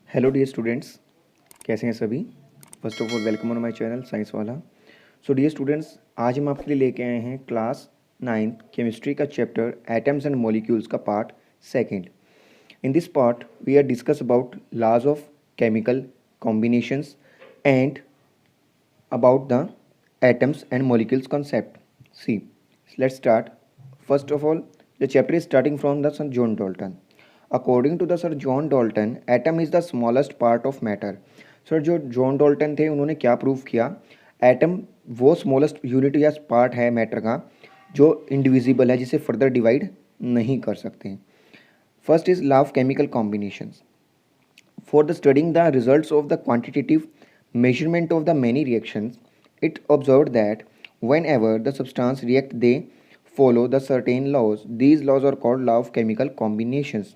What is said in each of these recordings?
Hello dear students, कैसे हैं सभी। First of all welcome on my channel science वाला। सो डियर स्टूडेंट्स, आज हम आपके लिए लेके आए हैं क्लास 9th केमिस्ट्री का चैप्टर एटम्स एंड मॉलिक्यूल्स का part second. In this part we are discuss about laws of chemical combinations and about the atoms and molecules concept. See, let's start. First of all, the chapter is starting from the Sir John Dalton. According to the Sir John Dalton, atom is the smallest part of matter. Sir जो John Dalton थे उन्होंने क्या prove किया, atom वो smallest unit या part है matter का जो इंडिविजिबल है, जिसे फर्दर डिवाइड नहीं कर सकते। First is law of chemical combinations. For the studying the results of the quantitative measurement of the many reactions, it observed that whenever the substance react, they follow the certain laws. These laws are called law of chemical combinations.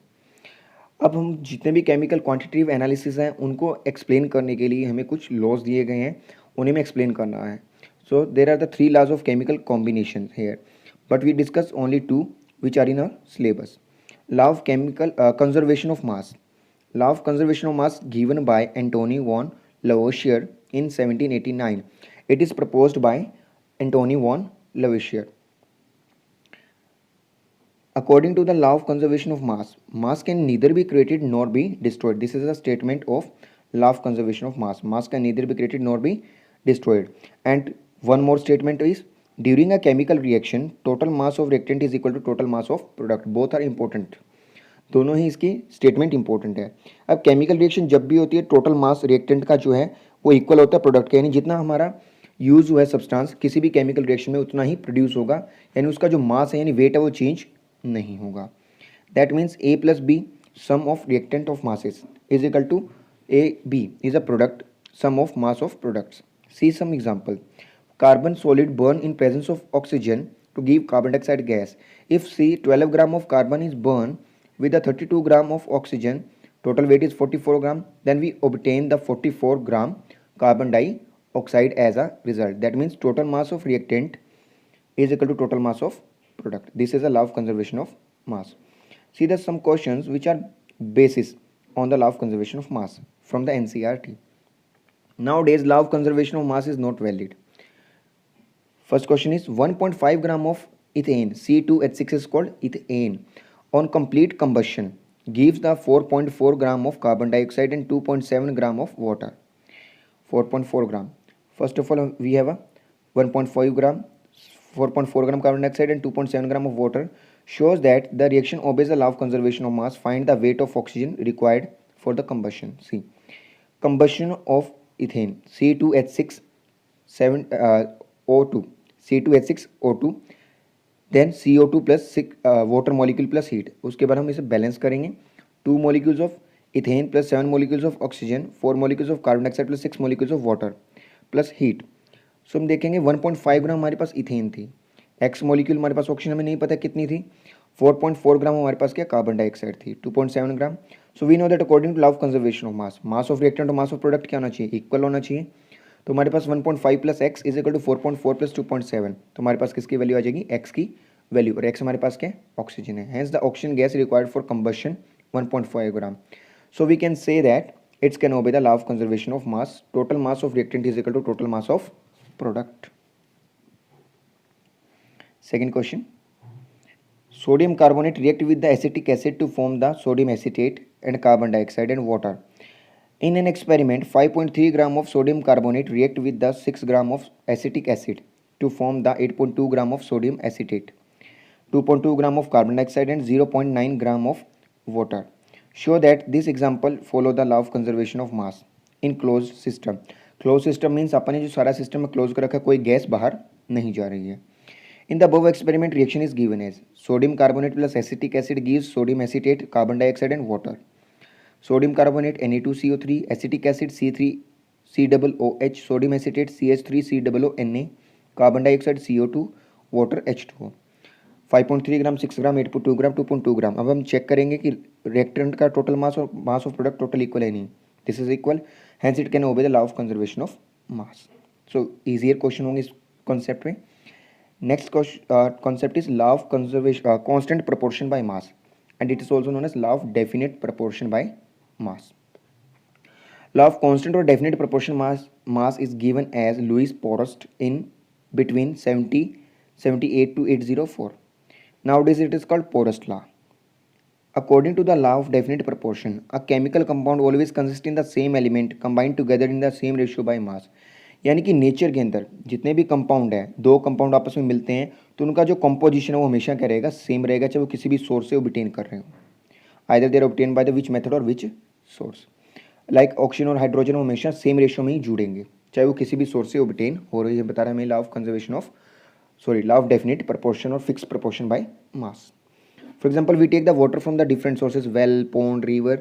अब हम जितने भी chemical quantitative analysis हैं उनको explain करने के लिए हमें कुछ लॉज दिए गए हैं, उन्हें में एक्सप्लेन करना है. So there are the 3 laws of chemical combination here, but we discuss only 2 which are in our syllabus. Law of chemical conservation of mass. Law of conservation of mass given by Antony von Lavoisier in 1789. It is proposed by Antony von Lavoisier. According to the law of conservation of mass, mass can neither be created nor be destroyed. This is a statement of law of conservation of mass. Mass can neither be created nor be destroyed. And one more statement is, during a chemical reaction, total mass of reactant is equal to total mass of product. Both are important. दोनों ही इसकी statement important है. अब chemical reaction जब भी होती है, total mass reactant का जो है वो इक्वल होता है प्रोडक्ट के, यानी जितना हमारा यूज हुआ है सब्सटेंस किसी भी केमिकल रिएक्शन में उतना ही प्रोड्यूस होगा, यानी उसका जो मास है यानी वेट है वो चेंज नहीं होगा. That means A plus B sum of reactant of masses is equal to A B is a product sum of mass of products. See some example. Carbon solid burn in presence of oxygen to give carbon dioxide gas. If C 12 gram of carbon is burned with a 32 gram of oxygen, total weight is 44 gram, then we obtain the 44 gram carbon dioxide as a result. That means total mass of reactant is equal to total mass of product. This is a law of conservation of mass. See the some questions which are basis on the law of conservation of mass from the NCERT. Nowadays law of conservation of mass is not valid. First question is 1.5 gram of ethane, C2H6 is called ethane, on complete combustion gives the 4.4 gram of carbon dioxide and 2.7 gram of water. 4.4 gram. First of all, we have a 1.5 gram, 4.4 gram carbon dioxide and 2.7 gram of water. Shows that the reaction obeys the law of conservation of mass. Find the weight of oxygen required for the combustion. See, combustion of ethane, C2H6 7 O2, C2H6O2, then CO2 plus water molecule plus heat. उसके बाद हम इसे balance करेंगे. 2 molecules of ethane plus 7 molecules of oxygen, 4 molecules of carbon dioxide plus 6 molecules of water plus heat. So हम देखेंगे 1.5 gram हमारे पास ethane थी, एक्स मॉलिक्यूल हमारे पास ऑक्सीजन हमें नहीं पता कितनी थी, 4.4 ग्राम हमारे पास क्या कार्बन डाइऑक्साइड थी, 2.7 gram. So we know that according to law of conservation of mass, mass of reactant और मास ऑफ प्रोडक्ट क्या होना चाहिए, इक्वल होना चाहिए. तो हमारे पास 1.5 plus X is equal to 4.4 plus 2.7. तो हमारे पास किसकी वैल्यू आ जाएगी, एक्स की वैल्यू, और एक्स हमारे पास क्या ऑक्सीजन है. Hence the oxygen gas required for combustion 1.5 gram. So we can say that it's can obey the law of conservation of mass. Total mass of reactant is equal to total mass of product. Second question. Sodium carbonate react with the acetic acid to form the sodium acetate and carbon dioxide and water. In an experiment, 5.3 gram of sodium carbonate react with the 6 gram of acetic acid to form the 8.2 gram of sodium acetate, 2.2 gram of carbon dioxide and 0.9 gram of water. Show that this example follow the law of conservation of mass in closed system. Closed system means अपन ने जो सारा system में close कर रखा है, कोई gas बाहर नहीं जा रही है. In the above experiment, reaction is given as sodium carbonate plus acetic acid gives sodium acetate, carbon dioxide and water. Sodium carbonate Na2CO3, acetic acid C3COOH, sodium acetate CH3COONA, carbon dioxide CO2, water H2O. 5.3 ग्राम, 6 ग्राम, 8.2 ग्राम, 2.2 ग्राम. अब हम check करेंगे कि reactant का total mass और mass of product total equal है नहीं. This is equal, hence it can obey the law of conservation of mass. So easier question होंगे इस कॉन्सेप्ट में. Next concept is law of conservation, constant proportion by mass, and it is also known as law of definite proportion by mass. Law of constant और definite proportion mass is given as Louis Proust in between 78 to 804. Nowadays it is called Porest law. According to the law of definite proportion, a chemical compound always consists in the same element combined together in the same ratio by mass. यानी कि nature के अंदर जितने भी compound है, दो compound आपस में मिलते हैं तो उनका जो कंपोजिशन है वो हमेशा क्या रहेगा, सेम रहेगा, चाहे वो किसी भी सोर्स से ऑब्टेन कर रहे हो, either there obtain by the which method और विच सोर्स। लाइक ऑक्सीजन और हाइड्रोजन हमेशा सेम रेशियो में ही जुड़ेंगे, चाहे वो किसी भी सोर्स से ऑब्टेन हो रही है। बता रहा है हमें law of conservation of law of definite proportion or fixed proportion by mass. For example, we take the water from the different sources, well, pond, river,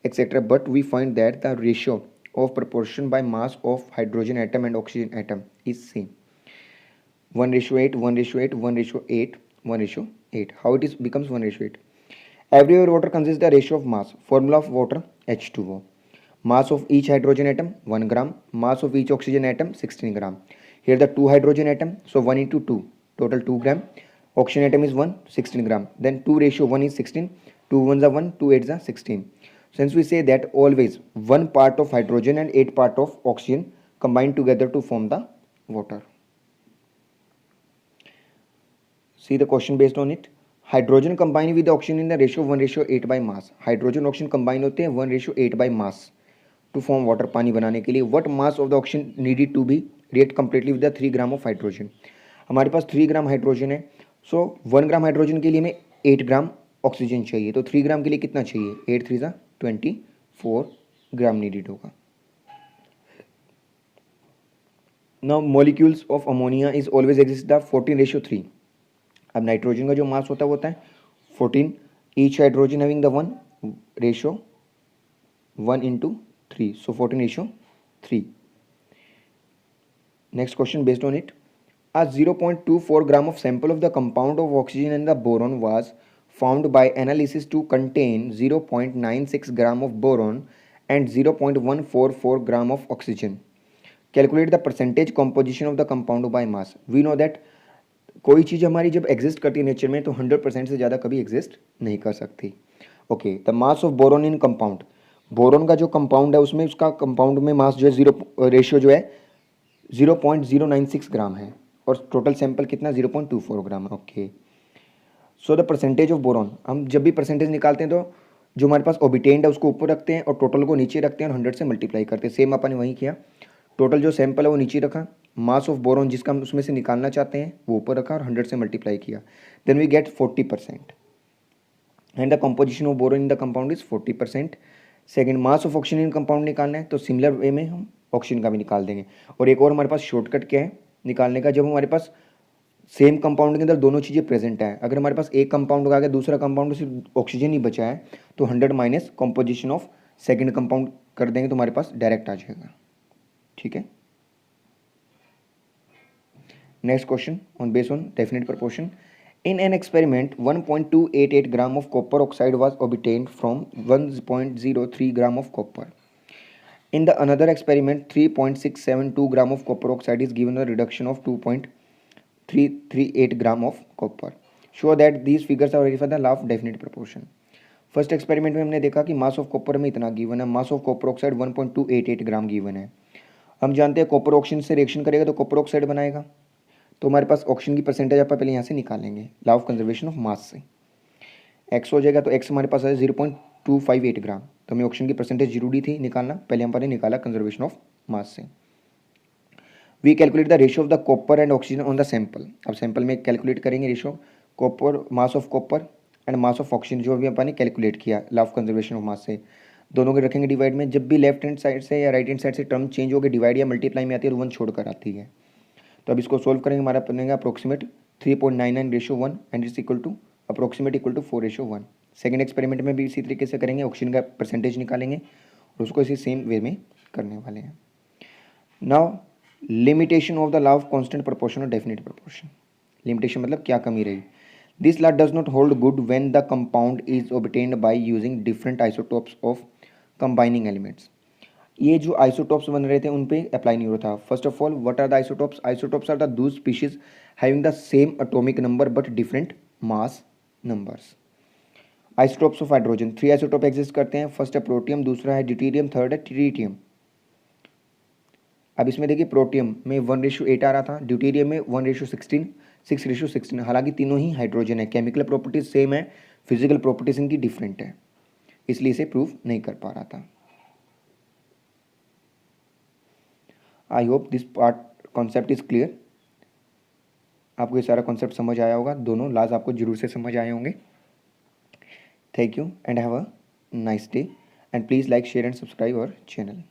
etc., but we find that the ratio of proportion by mass of hydrogen atom and oxygen atom is same, 1:8, 1:8, 1:8, 1:8. How it is becomes 1:8? Everywhere water consists the ratio of mass. Formula of water H2O. Mass of each hydrogen atom 1 gram. Mass of each oxygen atom 16 gram. Here the 2 hydrogen atom, so 1 into 2, total 2 gram. Oxygen atom is 1, 16 gram. Then 2 ratio 1 is 16, 2 1s are 1, 2 8s are 16. Since we say that always 1 part of hydrogen and 8 part of oxygen combine together to form the water. See the question based on it. Hydrogen combine with the oxygen in the ratio 1:8 by mass. Hydrogen oxygen combine होते हैं 1:8 by mass to form water, पानी बनाने के लिए. What mass of the oxygen needed to be react completely with the 3 gram of hydrogen? हमारे पास 3 gram hydrogen है, सो 1 gram hydrogen के लिए हमें 8 ग्राम ऑक्सीजन चाहिए, तो 3 ग्राम के लिए कितना चाहिए, 8 3 सा 24 ग्राम नीडेड होगा. Now molecules of ammonia is always exist the 14:3. अब नाइट्रोजन का जो मास होता है 14, each hydrogen having the 1 ratio 1:3, so 14:3. Next question based on it. A 0.24 gram of sample of the compound of oxygen and the boron was found by analysis to contain 0.96 gram of boron and 0.144 gram of oxygen. Calculate the percentage composition of the compound by mass. We know that कोई चीज़ हमारी जब exist करती है nature में तो 100% से ज़्यादा कभी एग्जिस्ट नहीं कर सकती. Okay, the mass of boron in compound. Boron का जो कंपाउंड है उसमें उसका कंपाउंड में मास जो है रेशियो जो है 0.096 ग्राम है और टोटल सैंपल कितना 0.24 ग्राम है. Okay, so the percentage of boron, हम जब भी परसेंटेज निकालते हैं तो जो हमारे पास ऑबिटेंड है उसको ऊपर रखते हैं और टोटल को नीचे रखते हैं और 100 से मल्टीप्लाई करते हैं. सेम अपन ने वही किया, टोटल जो सैंपल है वो नीचे रखा, मास ऑफ बोरोन जिसका हम उसमें से निकालना चाहते हैं वो ऊपर रखा और 100 से मल्टीप्लाई किया, then we get 40%. And the composition of boron in the compound is 40%. Second, mass of oxygen in compound निकालना है तो सिमिलर वे में हम ऑक्सीजन का भी निकाल देंगे. और एक और हमारे पास शॉर्टकट क्या है निकालने का, जब हमारे पास सेम कंपाउंड के अंदर दोनों चीज़ें प्रेजेंट है, अगर हमारे पास एक कंपाउंड आ गया दूसरा कंपाउंड सिर्फ ऑक्सीजन ही बचा है तो 100 minus composition of second compound कर देंगे तो हमारे पास डायरेक्ट आ जाएगा. ठीक है. Next question on based on definite proportion. In an experiment, 1.288 gram of copper oxide was obtained from 1.03 gram of copper. In the another experiment, 3.672 gram of copper oxide is given a reduction of 2.338 gram of copper. Show that these figures are verified the law of definite proportion. First experiment में हमने देखा कि मास of copper में इतना given है, मास of copper oxide 1.288 gram given है. हम जानते हैं कॉपर ऑक्सीजन से रिएक्शन करेगा तो कॉपर ऑक्साइड बनाएगा, तो हमारे पास ऑक्सीजन की परसेंटेज आप पहले यहाँ से निकालेंगे law of conservation of mass से. एक्स हो जाएगा तो एक्स हमारे पास है 0.258 ग्राम, तो हमें ऑक्सीजन की परसेंटेज जरूरी थी निकालना, पहले हमने निकाला कंजर्वेशन ऑफ मास से. We calculate the ratio of the copper and oxygen on the sample. अब सैंपल में कैलकुलेट करेंगे ratio copper, mass of copper and mass of oxygen जो भी अपन ने कैलकुलेट किया law of conservation of mass से, दोनों के रखेंगे डिवाइड में. जब भी लेफ्ट हैंड साइड से या राइट हैंड साइड से टर्म चेंज होकर डिवाइड या मल्टीप्लाई में आती है तो 1 छोड़कर आती है. तो अब इसको सोल्व करेंगे, हमारा बनेगा approximate 3.99:1 and it's equal to approximate equal to 4:1. Second experiment में भी इसी तरीके से करेंगे, ऑक्सीजन का परसेंटेज निकालेंगे और उसको इसी सेम वे में करने वाले हैं. Now limitation of the law of constant proportion और डेफिनेट प्रोपोर्शन. लिमिटेशन मतलब क्या कमी रही. This law does not hold good when the compound is obtained by using different isotopes of combining elements. ये जो आइसोटोप्स बन रहे थे उन पे अप्लाई नहीं हो रहा था. First of all what are the isotopes. Isotopes are the those species having the same atomic number but different mass numbers. Isotopes of hydrogen 3 isotope exist करते हैं. फर्स्ट है प्रोटियम, दूसरा है ड्यूटेरियम, थर्ड है ट्रिटियम. अब इसमें देखिए protium में 1:8 आ रहा था, ड्यूटेरियम में 1:16, 6:16, हालांकि तीनों ही हाइड्रोजन है, केमिकल प्रॉपर्टीज सेम है, फिजिकल प्रॉपर्टीज इनकी डिफरेंट है, इसलिए इसे प्रूव नहीं कर पा रहा था। I hope this part concept is clear. आपको ये सारा कॉन्सेप्ट समझ आया होगा, दोनों लाज आपको जरूर से समझ आए होंगे। Thank you and have a nice day and please like share and subscribe our channel.